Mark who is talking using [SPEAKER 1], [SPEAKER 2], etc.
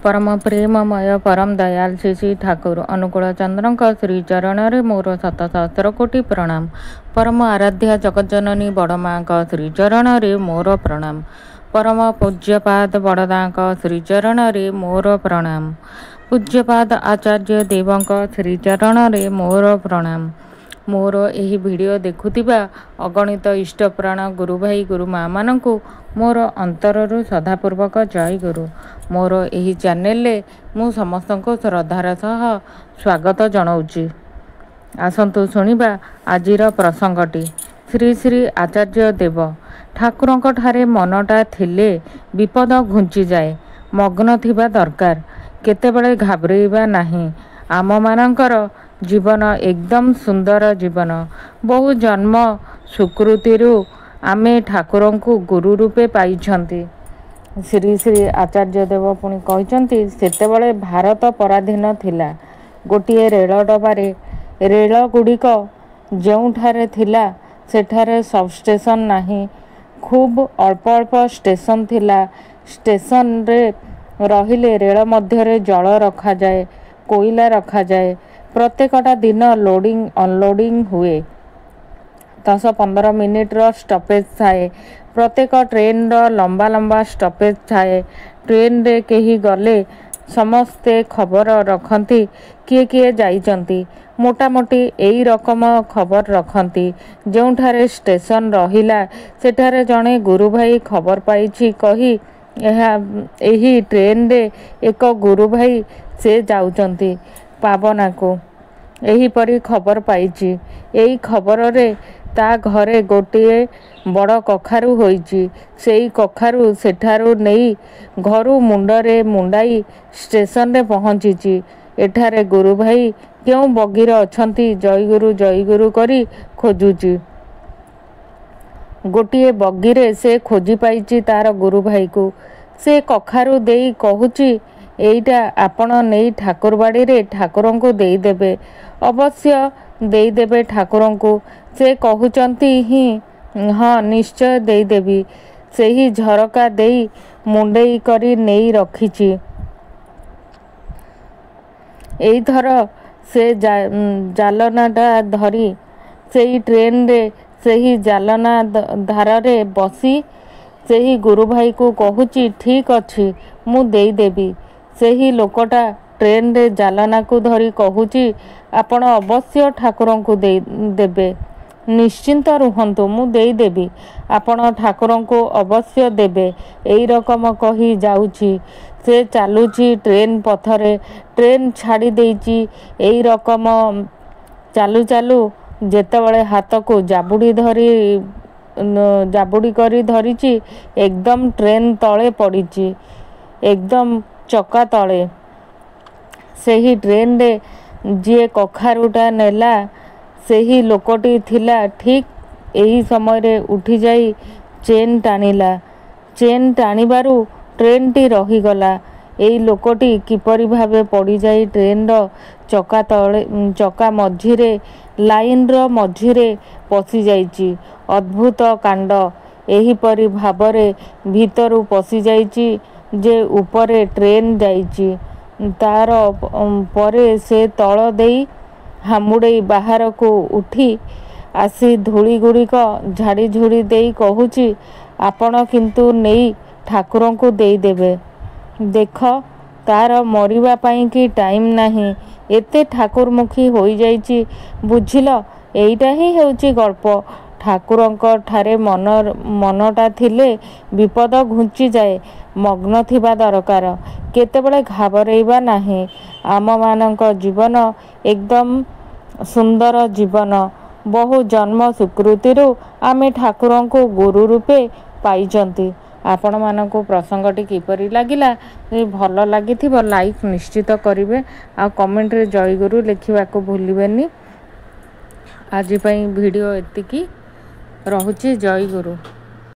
[SPEAKER 1] परम प्रेममय परम दयाल श्री श्री ठाकुर अनुकूल चंद्र श्रीचरण मोर शत सहस्र कोटि प्रणाम। परम आराध्या जगज्जननी बड़मा श्रीचरण मोर प्रणाम। परम पूज्यपाद बड़दा श्रीचरण मोर प्रणाम। पूज्यपाद आचार्य देव श्रीचरण मोर प्रणाम। मोर एही वीडियो देखुतिबा अगणित इष्टप्राण गुरु भाई गुरु माँ मानू मोर अंतररू सदापूर्वक जय गुरु। मोर एही चैनल मु समस्त को श्रद्धार सह स्वागत जनाऊँगी। आसतु शुणिबा आजिर प्रसंगटी। श्री श्री आचार्य देव ठाकुरंक ठारे मनटा थिले विपद घुंची जाए। मग्न थिबा दरकार, केतेबेले घाबरेइबा नाही। आम मानकर जीवन एकदम सुंदर जीवन। बहु जन्म सुकृतिरु आमे ठाकुरंकु गुरु रूपे पाइछंती। श्री श्री आचार्य देव पुणी कहते सेतेबेले भारत पराधीन थिला। गोटिए रेल डबारे रेल गुड़िक जोठारे थिला सेठारे सबस्टेशन नाही। खूब अल्प अल्प स्टेशन थिला। स्टेशन रे रहिले रेल मध्यरे जल रखा जाए, कोयला रखा जाए। प्रत्येकटा दिन लोडिंग अनलोडिंग हुए। 10-15 मिनिट्र स्टपेज थाए। प्रत्येक ट्रेन लंबा लंबा स्टपेज थाए। ट्रेन रे केही गले समस्ते खबर रखती किए किए जाइचंती। मोटामोटी एई रकम खबर रखती। जोठारे स्टेशन रहिला सेठारे जणे गुरु भाई खबर पाइछि कही एही ट्रेन रे एक गुरु भाई से जाउचंती पावना को। एही परी खबर पाइछि। एई खबर रे ता घरे गोटिए बड़ कखारू होइछि। सेई कखारू सेठारू नेई घरू मुंडरे मुंडाई स्टेशन रे पहुंचीछि। एठारे गुरु भाई क्यों बगीर अछंती जय गुरु करी खोजुछि। गोटिए बगीरे से खोजी पाइछि तार गुरु भाई को। से कखारू देई कहुछि एइटा आपण नेई ठाकुरबाड़ी रे ठाकुरंकु देई देबे। अवश्य देई देबे ठाकुरंकु। से कहउचंती ही हाँ निश्चय देई देबी। सेही झरका देई मुंडेई करी नेई रखिछि। एई थर से जालनाटा धरी सेही ट्रेन रे सेही जालना धार रे बसी सेही गुरु भाई को कहूची ठीक अच्छी मु देई देबी। सेही लोकटा ट्रेन रे जालना को धरी कहूची आपण अवश्य ठाकुरंकु देबे। निश्चिंत रुहंतु मु देई देबी। आपण ठाकुरंकु अवश्य देबे। एई रकम कही जाउची। से चालुची ट्रेन पथरे। ट्रेन छाड़ी देइची। एई रकम चालू चालू जेतेबेले हाथ को जाबुड़ी करी धरिची एकदम ट्रेन तले पड़ीची। एकदम चका तले। सेही ट्रेन रे जे कखारूटा नेला सेही लोकटी थिला ठीक एही समय रे उठी जाई चेन टाणिला। चेन टाणिबारु ट्रेन टी रहीगला। एई लोकटी किपरि भावे पड़ी जाई ट्रेन रो चका तले चका मझिरे लाइन रो मझिरे पसी जाइची। अद्भुत कांड। एही परी भावरे भीतरु पसी जाइची जे ऊपरे ट्रेन जाइची। तार परे से तल देई हामुड़े बाहर को उठी आसी धूली गुड़िक झाड़ी झुड़ी देई कहूची आपण किंतु नेई ठाकुरंकु देई देबे। देख तार मरिबा पाई कि टाइम नाही। एते ठाकुरमुखी होई जाइची बुझिल। एइटा ही हेउची गल्प। ठाकुरंक ठारे मनटा थिले विपद घुंची जाए। मग्न थिबा दरकार, केतेबेले घाबरेइबा नाही। आम मानक जीवन एकदम सुंदर जीवन। बहु जन्म सुकृतिरु आमे ठाकुरंकु गुरु रूपे पाइचंती। आपण मानकु प्रसंगटी किपरि लागिला भल लागिथिबो लाइक निश्चित करिवे। आ कमेंट रे जय गुरु लिखिबाकू भूलिबेनी। आज पई वीडियो एतिकी रहुची। जय गुरु।